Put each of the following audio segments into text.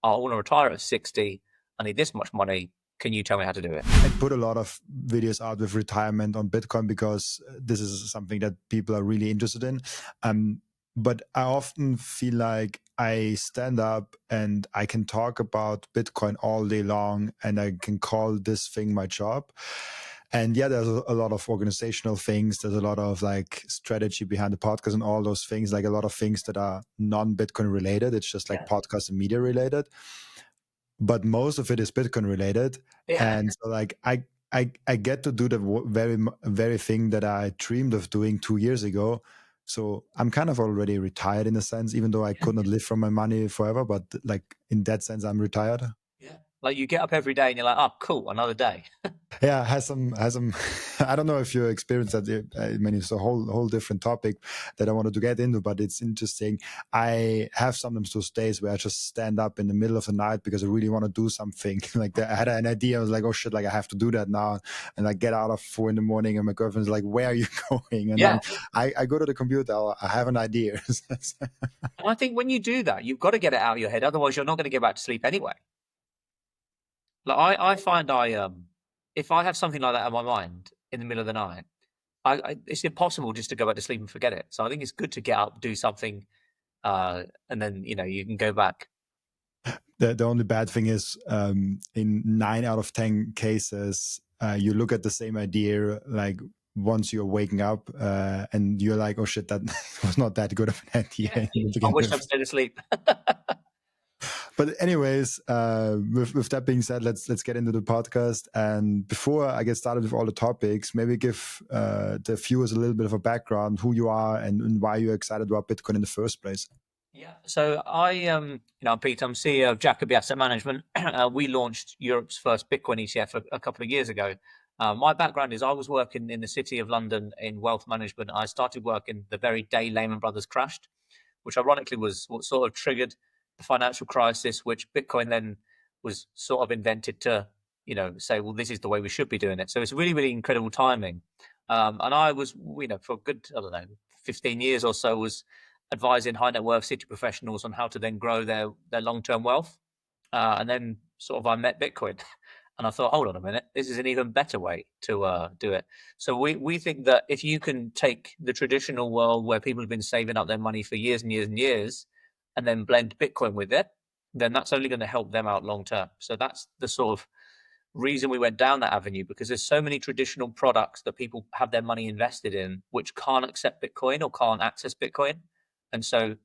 I want to retire at 60. I need this much money. Can you tell me how to do it? I put a lot of videos out with retirement on Bitcoin because this is something that people are really interested in. But I often feel like I stand up and I can talk about Bitcoin all day long and I can call this thing my job. And yeah, there's a lot of organizational things. There's a lot of like strategy behind the podcast and all those things, like a lot of things that are non-Bitcoin related. It's just like Yeah. podcast and media related, but most of it is Bitcoin related. Yeah. And so like I get to do the very thing that I dreamed of doing 2 years ago. So I'm kind of already retired in a sense, even though I could not live from my money forever. But like in that sense, I'm retired. Yeah. Like you get up every day and you're like, oh, cool, another day. Yeah, has some. I don't know if you experienced that. I mean, it's a whole different topic that I wanted to get into, but it's interesting. I have sometimes those days where I just stand up in the middle of the night because I really want to do something. Like I had an idea. I was like, oh shit, like I have to do that now, and I get out of 4 a.m. and my girlfriend's like, where are you going? And Yeah. then I go to the computer. I have an idea. And I think when you do that, you've got to get it out of your head. Otherwise, you're not going to get back to sleep anyway. Like I find if I have something like that in my mind in the middle of the night, it's impossible just to go back to sleep and forget it. So I think it's good to get up, do something, and then you can go back. The only bad thing is in 9 out of 10 cases, you look at the same idea like once you're waking up and you're like, oh shit, that was not that good of an idea Yeah. to I begin wish I'd with. stayed asleep. But anyways, with that being said, let's get into the podcast. And before I get started with all the topics, maybe give the viewers a little bit of a background, who you are and why you're excited about Bitcoin in the first place. Yeah. So I'm Pete. I'm CEO of Jacoby Asset Management. We launched Europe's first Bitcoin ETF a couple of years ago. My background is I was working in the City of London in wealth management. I started working the very day Lehman Brothers crashed, which ironically was what sort of triggered the financial crisis, which Bitcoin then was sort of invented to, say, well, this is the way we should be doing it. So it's really, really incredible timing. And I was, for a good, I don't know, 15 years or so, was advising high net worth city professionals on how to then grow their long term wealth. And then sort of I met Bitcoin, and I thought, hold on a minute, this is an even better way to do it. So we think that if you can take the traditional world where people have been saving up their money for years and years and years, and then blend Bitcoin with it, then that's only going to help them out long term. So that's the sort of reason we went down that avenue, because there's so many traditional products that people have their money invested in which can't accept Bitcoin or can't access Bitcoin. And so,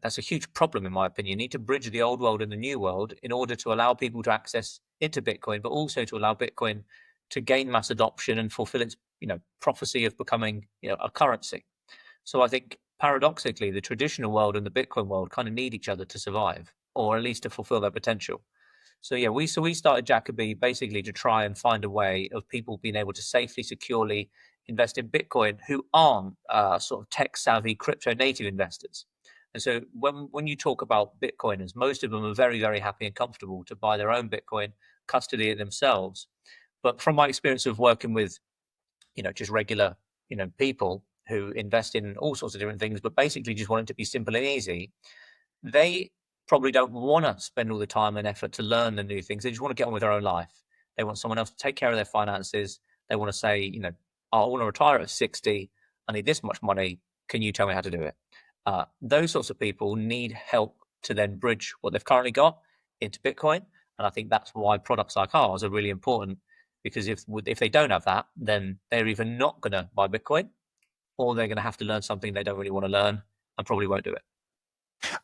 that's a huge problem, in my opinion. You need to bridge the old world and the new world in order to allow people to access into Bitcoin, but also to allow Bitcoin to gain mass adoption and fulfill its, prophecy of becoming, a currency. So I think paradoxically, the traditional world and the Bitcoin world kind of need each other to survive, or at least to fulfill their potential. So yeah, we started Jacoby basically to try and find a way of people being able to safely, securely invest in Bitcoin who aren't sort of tech savvy crypto native investors. And so when you talk about Bitcoiners, most of them are very, very happy and comfortable to buy their own Bitcoin, custody it themselves. But from my experience of working with, just regular, people who invest in all sorts of different things, but basically just want it to be simple and easy, they probably don't want to spend all the time and effort to learn the new things. They just want to get on with their own life. They want someone else to take care of their finances. They want to say, I want to retire at 60. I need this much money. Can you tell me how to do it? Those sorts of people need help to then bridge what they've currently got into Bitcoin. And I think that's why products like ours are really important, because if they don't have that, then they're either not going to buy Bitcoin, or they're going to have to learn something they don't really want to learn and probably won't do it.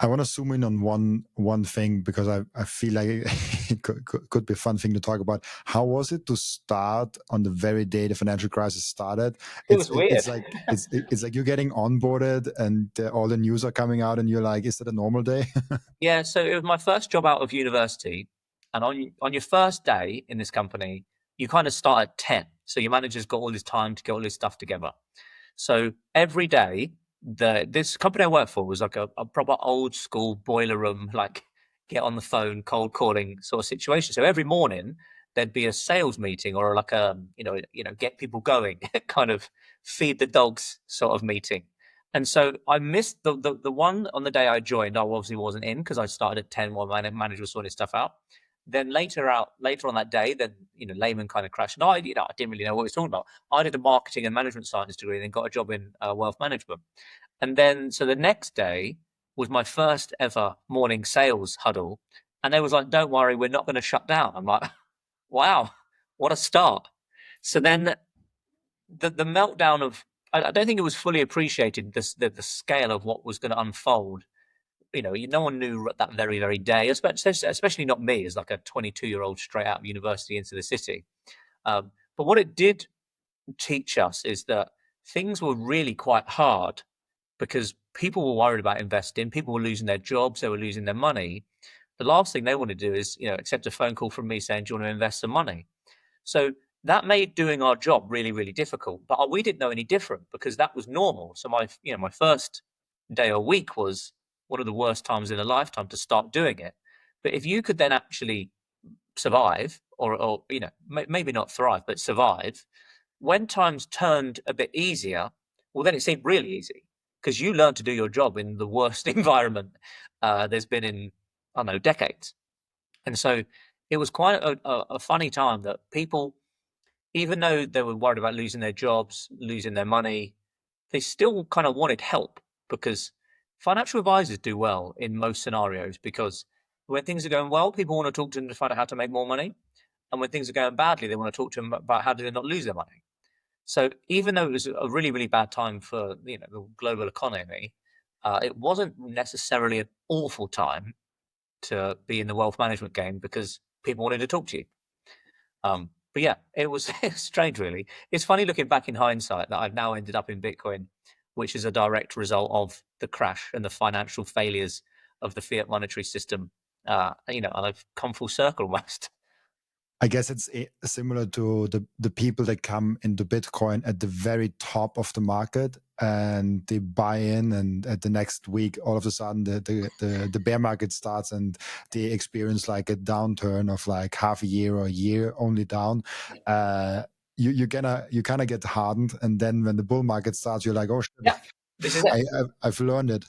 I want to zoom in on one thing because I feel like it could be a fun thing to talk about. How was it to start on the very day the financial crisis started? It was weird. It's like you're getting onboarded and all the news are coming out and you're like, is that a normal day? Yeah, so it was my first job out of university, and on your first day in this company, you kind of start at 10. So your manager's got all this time to get all this stuff together. So every day, this company I worked for was like a proper old school boiler room, like get on the phone, cold calling sort of situation. So every morning there'd be a sales meeting or like a get people going, kind of feed the dogs sort of meeting. And so I missed the one on the day I joined. I obviously wasn't in because I started at 10 while my manager was sorting stuff out. Then later on that day, then Lehman kind of crashed. And I didn't really know what he was talking about. I did a marketing and management science degree, and then got a job in wealth management. And then so the next day was my first ever morning sales huddle, and they was like, "Don't worry, we're not going to shut down." I'm like, "Wow, what a start!" So then the meltdown of I don't think it was fully appreciated the scale of what was going to unfold. No one knew that very day, especially not me as like a 22-year-old straight out of university into the city. But what it did teach us is that things were really quite hard because people were worried about investing. People were losing their jobs. They were losing their money. The last thing they want to do is, accept a phone call from me saying, "Do you want to invest some money?" So that made doing our job really, really difficult. But we didn't know any different because that was normal. So my first day or week was one of the worst times in a lifetime to start doing it. But if you could then actually survive, or maybe not thrive, but survive, when times turned a bit easier, well, then it seemed really easy because you learned to do your job in the worst environment there's been in, I don't know, decades. And so it was quite a funny time that people, even though they were worried about losing their jobs, losing their money, they still kind of wanted help because financial advisors do well in most scenarios because when things are going well, people want to talk to them to find out how to make more money. And when things are going badly, they want to talk to them about how do they not lose their money. So even though it was a really, really bad time for the global economy, it wasn't necessarily an awful time to be in the wealth management game because people wanted to talk to you. But yeah, it was strange, really. It's funny looking back in hindsight that I've now ended up in Bitcoin, which is a direct result of the crash and the financial failures of the fiat monetary system. And I've come full circle almost. I guess it's similar to the people that come into Bitcoin at the very top of the market and they buy in, and at the next week, all of a sudden, the bear market starts and they experience like a downturn of like half a year or a year only down. You kind of get hardened, and then when the bull market starts, you're like, oh shit, Yeah, this is it. I've learned it.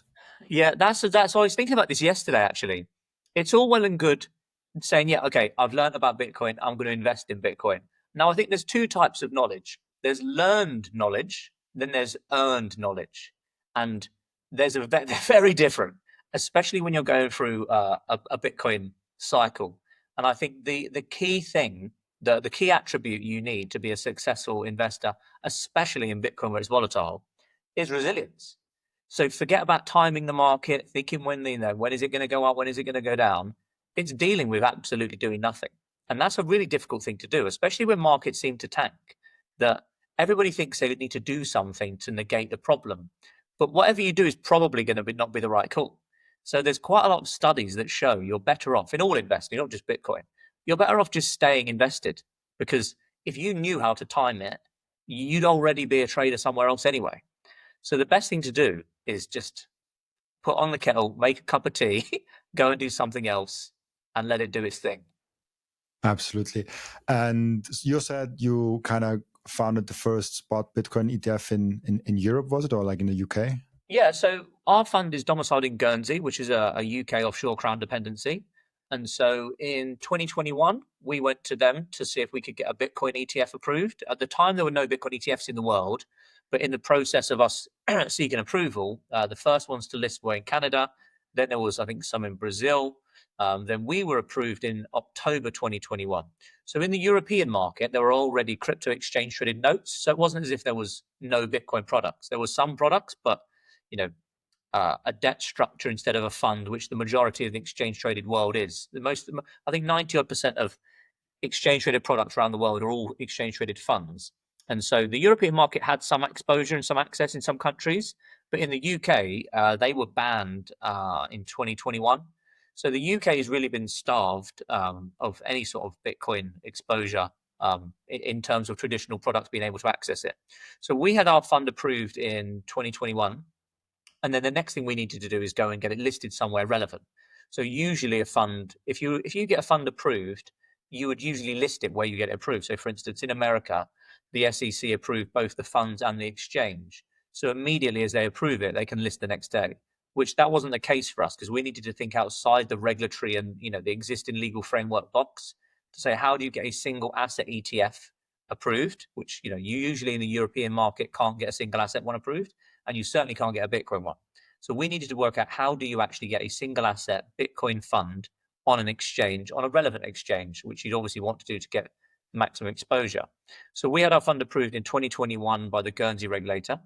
Yeah, that's I was thinking about this yesterday. Actually, it's all well and good saying, yeah, okay, I've learned about Bitcoin. I'm going to invest in Bitcoin. Now, I think there's two types of knowledge. There's learned knowledge, then there's earned knowledge, and they're very different, especially when you're going through a Bitcoin cycle. And I think the key thing, the key attribute you need to be a successful investor, especially in Bitcoin where it's volatile, is resilience. So forget about timing the market, thinking when is it going to go up, when is it going to go down. It's dealing with absolutely doing nothing, and that's a really difficult thing to do, especially when markets seem to tank. That everybody thinks they need to do something to negate the problem, but whatever you do is probably going to not be the right call. So there's quite a lot of studies that show you're better off in all investing, not just Bitcoin. You're better off just staying invested because if you knew how to time it, you'd already be a trader somewhere else anyway. So the best thing to do is just put on the kettle, make a cup of tea, go and do something else, and let it do its thing. Absolutely. And you said you kind of founded the first spot Bitcoin ETF in Europe, was it, or like in the UK? Yeah, so our fund is domiciled in Guernsey, which is a UK offshore crown dependency. And so in 2021, we went to them to see if we could get a Bitcoin ETF approved. At the time, there were no Bitcoin ETFs in the world, but in the process of us seeking approval, the first ones to list were in Canada. Then there was, I think, some in Brazil. Then we were approved in October 2021. So in the European market, there were already crypto exchange traded notes. So it wasn't as if there was no Bitcoin products. There were some products, but a debt structure instead of a fund, which the majority of the exchange traded world is. I think 90% of exchange traded products around the world are all exchange traded funds. And so the European market had some exposure and some access in some countries, but in the UK, they were banned in 2021. So the UK has really been starved of any sort of Bitcoin exposure in terms of traditional products being able to access it. So we had our fund approved in 2021. And then the next thing we needed to do is go and get it listed somewhere relevant. So usually a fund, if you get a fund approved, you would usually list it where you get it approved. So for instance, in America, the SEC approved both the funds and the exchange. So immediately as they approve it, they can list the next day, which that wasn't the case for us because we needed to think outside the regulatory and the existing legal framework box to say, how do you get a single asset ETF approved, which you usually in the European market can't get a single asset one approved, and you certainly can't get a Bitcoin one. So we needed to work out, how do you actually get a single asset Bitcoin fund on an exchange, on a relevant exchange, which you'd obviously want to do to get maximum exposure. So we had our fund approved in 2021 by the Guernsey regulator.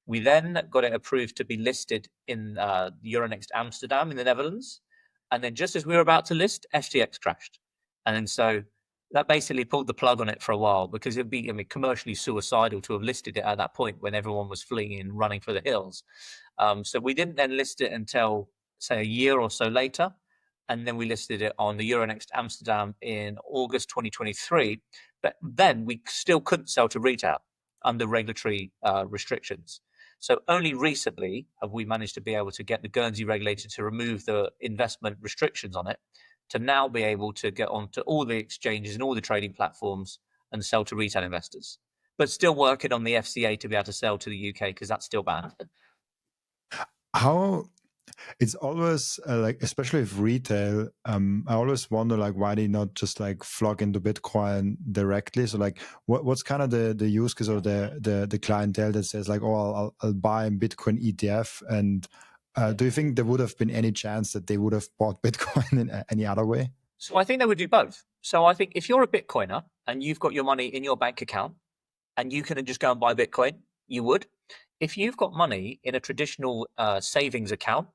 We then got it approved to be listed in Euronext Amsterdam in the Netherlands. And then just as we were about to list, FTX crashed. And then so that basically pulled the plug on it for a while, because it'd be, commercially suicidal to have listed it at that point when everyone was fleeing and running for the hills. So we didn't then list it until, say, a year or so later. And then we listed it on the Euronext Amsterdam in August 2023. But then we still couldn't sell to retail under regulatory restrictions. So only recently have we managed to be able to get the Guernsey regulator to remove the investment restrictions on it, to now be able to get onto all the exchanges and all the trading platforms and sell to retail investors. But still working on the FCA to be able to sell to the UK, because that's still banned. How it's always like, especially with retail, I always wonder like why they not just like flock into Bitcoin directly. So like what's kind of the use case or the clientele that says like, oh, I'll buy a Bitcoin ETF, and do you think there would have been any chance that they would have bought Bitcoin in any other way? So I think they would do both. So I think if you're a Bitcoiner and you've got your money in your bank account and you can just go and buy Bitcoin, you would. If you've got money in a traditional savings account,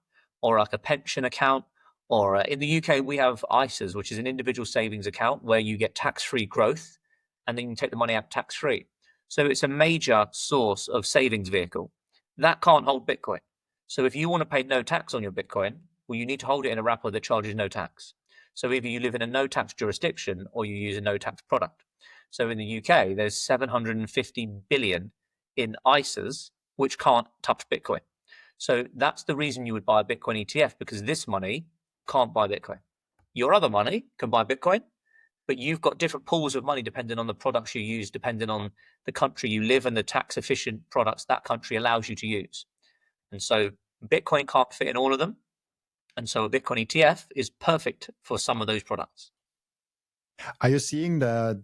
or like a pension account, or in the UK, we have ISAs, which is an individual savings account where you get tax-free growth, and then you can take the money out tax-free. So it's a major source of savings vehicle. That can't hold Bitcoin. So if you want to pay no tax on your Bitcoin, well, you need to hold it in a wrapper that charges no tax. So either you live in a no tax jurisdiction or you use a no tax product. So in the UK, there's 750 billion in ISAs which can't touch Bitcoin. So that's the reason you would buy a Bitcoin ETF, because this money can't buy Bitcoin. Your other money can buy Bitcoin, but you've got different pools of money depending on the products you use, depending on the country you live and the tax efficient products that country allows you to use. And so Bitcoin can't fit in all of them. And so a Bitcoin ETF is perfect for some of those products. Are you seeing that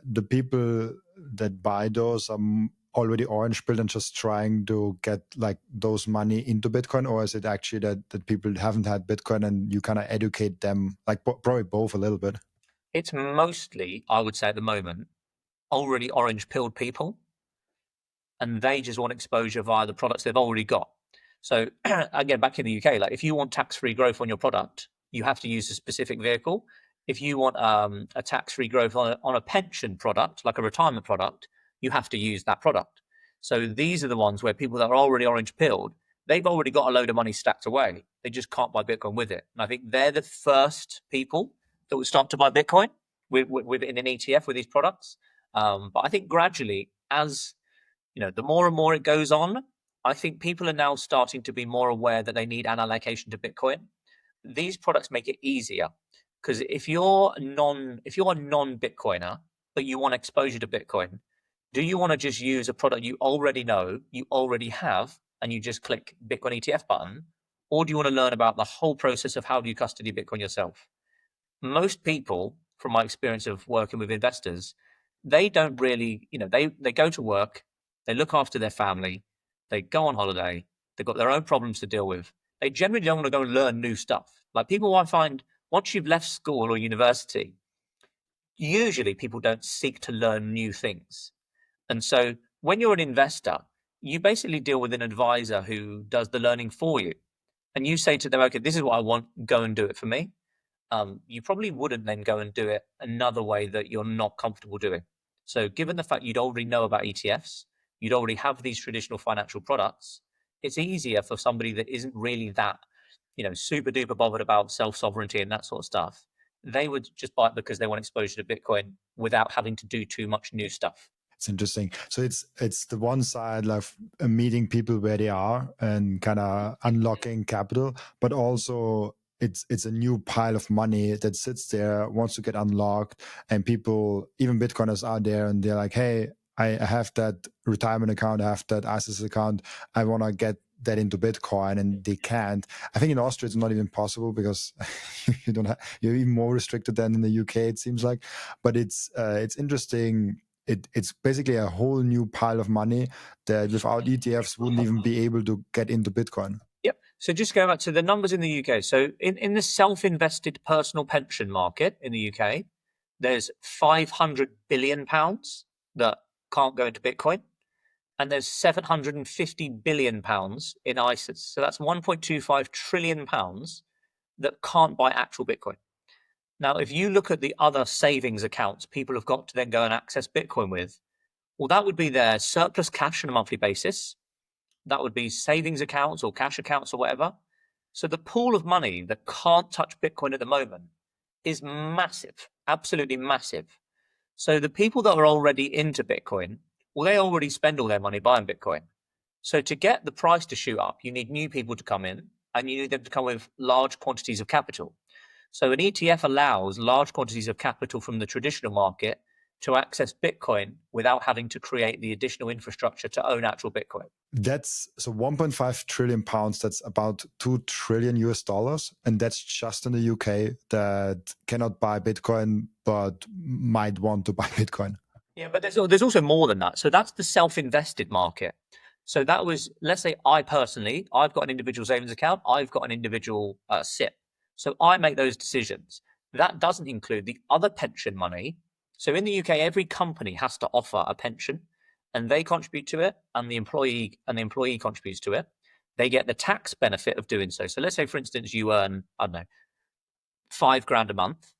the people that buy those are already orange pilled and just trying to get like those money into Bitcoin, or is it actually that people haven't had Bitcoin and you kind of educate them, like probably both a little bit? It's mostly, I would say at the moment, already orange pilled people, and they just want exposure via the products they've already got. So again, back in the UK, like if you want tax-free growth on your product, you have to use a specific vehicle. If you want a tax-free growth on a pension product, like a retirement product, you have to use that product. So these are the ones where people that are already orange pilled, they've already got a load of money stacked away. They just can't buy Bitcoin with it. And I think they're the first people that would start to buy Bitcoin within an ETF with these products. But I think gradually, as the more and more it goes on, I think people are now starting to be more aware that they need an allocation to Bitcoin. These products make it easier, because if you're a non-Bitcoiner but you want exposure to Bitcoin, do you want to just use a product you already know, you already have, and you just click Bitcoin ETF button, or do you want to learn about the whole process of how do you custody Bitcoin yourself? Most people, from my experience of working with investors, they don't really, they go to work, they look after their family, they go on holiday, they've got their own problems to deal with. They generally don't want to go and learn new stuff. Like people, I find, once you've left school or university, usually people don't seek to learn new things. And so when you're an investor, you basically deal with an advisor who does the learning for you. And you say to them, okay, this is what I want, go and do it for me. You probably wouldn't then go and do it another way that you're not comfortable doing. So given the fact you'd already know about ETFs, you'd already have these traditional financial products, it's easier for somebody that isn't really that, super duper bothered about self-sovereignty and that sort of stuff. They would just buy it because they want exposure to Bitcoin without having to do too much new stuff. It's interesting. So it's the one side like meeting people where they are and kind of unlocking capital, but also it's a new pile of money that sits there, wants to get unlocked, and people, even Bitcoiners, are there and they're like, hey, I have that retirement account, I have that ISAs account, I want to get that into Bitcoin, and they can't. I think in Austria it's not even possible because you don't have, you're even more restricted than in the UK, it seems like. But it's interesting. It's basically a whole new pile of money that without ETFs wouldn't even be able to get into Bitcoin. Yep. So just going back to the numbers in the UK. So in the self-invested personal pension market in the UK, there's £500 billion that can't go into Bitcoin. And there's £750 billion in ISAs. So that's £1.25 trillion that can't buy actual Bitcoin. Now, if you look at the other savings accounts people have got to then go and access Bitcoin with, well, that would be their surplus cash on a monthly basis. That would be savings accounts or cash accounts or whatever. So the pool of money that can't touch Bitcoin at the moment is massive, absolutely massive. So the people that are already into Bitcoin, well, they already spend all their money buying Bitcoin. So to get the price to shoot up, you need new people to come in, and you need them to come with large quantities of capital. So an ETF allows large quantities of capital from the traditional market to access Bitcoin without having to create the additional infrastructure to own actual Bitcoin. That's so 1.5 trillion pounds. That's about 2 trillion US dollars. And that's just in the UK that cannot buy Bitcoin, but might want to buy Bitcoin. Yeah, but there's also more than that. So that's the self-invested market. So that was, let's say I've got an individual savings account. I've got an individual SIP. So I make those decisions. That doesn't include the other pension money. So in the UK, every company has to offer a pension, and they contribute to it, and the employee contributes to it. They get the tax benefit of doing so. So let's say, for instance, you earn, I don't know, £5,000 a month.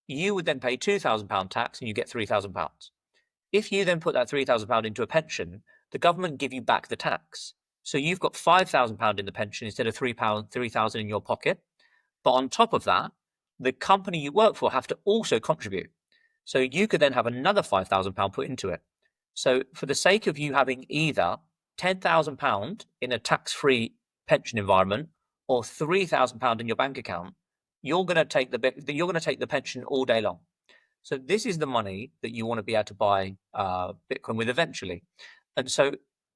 You would then pay £2,000 tax, and you get £3,000. If you then put that £3,000 into a pension, the government give you back the tax. So you've got £5,000 in the pension instead of £3,000 in your pocket. But on top of that, the company you work for have to also contribute. So you could then have another £5,000 put into it. So for the sake of you having either £10,000 in a tax-free pension environment or £3,000 in your bank account, you're going to take the pension all day long. So this is the money that you want to be able to buy Bitcoin with eventually. And so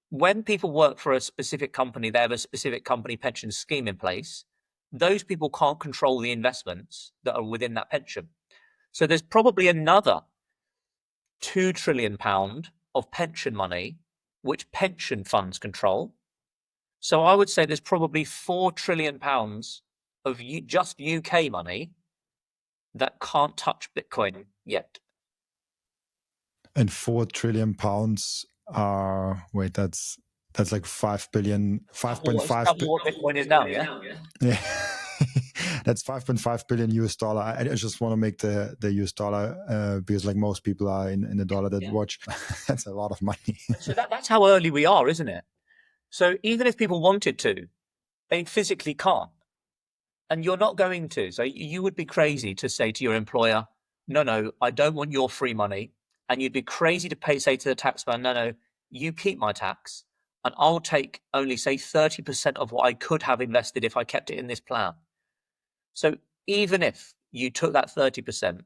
when people work for a specific company, they have a specific company pension scheme in place. Those people can't control the investments that are within that pension. So there's probably another £2 trillion of pension money, which pension funds control. So I would say there's probably £4 trillion of just UK money that can't touch Bitcoin yet. And 4 trillion pounds are, wait, that's like 5 billion, 5.5 what Bitcoin is now, yeah? Yeah. That's 5.5 billion US dollar. I just want to make the US dollar because like most people are in the dollar that watch. That's a lot of money. So that's how early we are, isn't it? So even if people wanted to, they physically can't. And you're not going to. So you would be crazy to say to your employer, no, I don't want your free money. And you'd be crazy to say to the taxman, no, you keep my tax and I'll take only, say, 30% of what I could have invested if I kept it in this plan. So even if you took that 30%,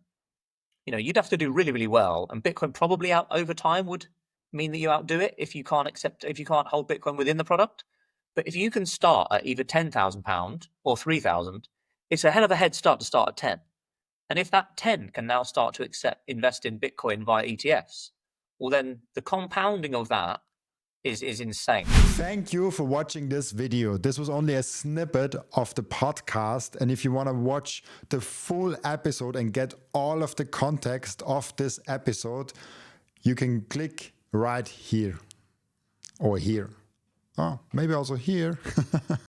you'd have to do really, really well. And Bitcoin probably over time would mean that you outdo it if you can't hold Bitcoin within the product. But if you can start at either £10,000 or 3,000, it's a hell of a head start to start at 10. And if that 10 can now start to invest in Bitcoin via ETFs, well, then the compounding of that is insane. Thank you for watching this video. This was only a snippet of the podcast. And if you want to watch the full episode and get all of the context of this episode, you can click right here or here. Oh, maybe also here.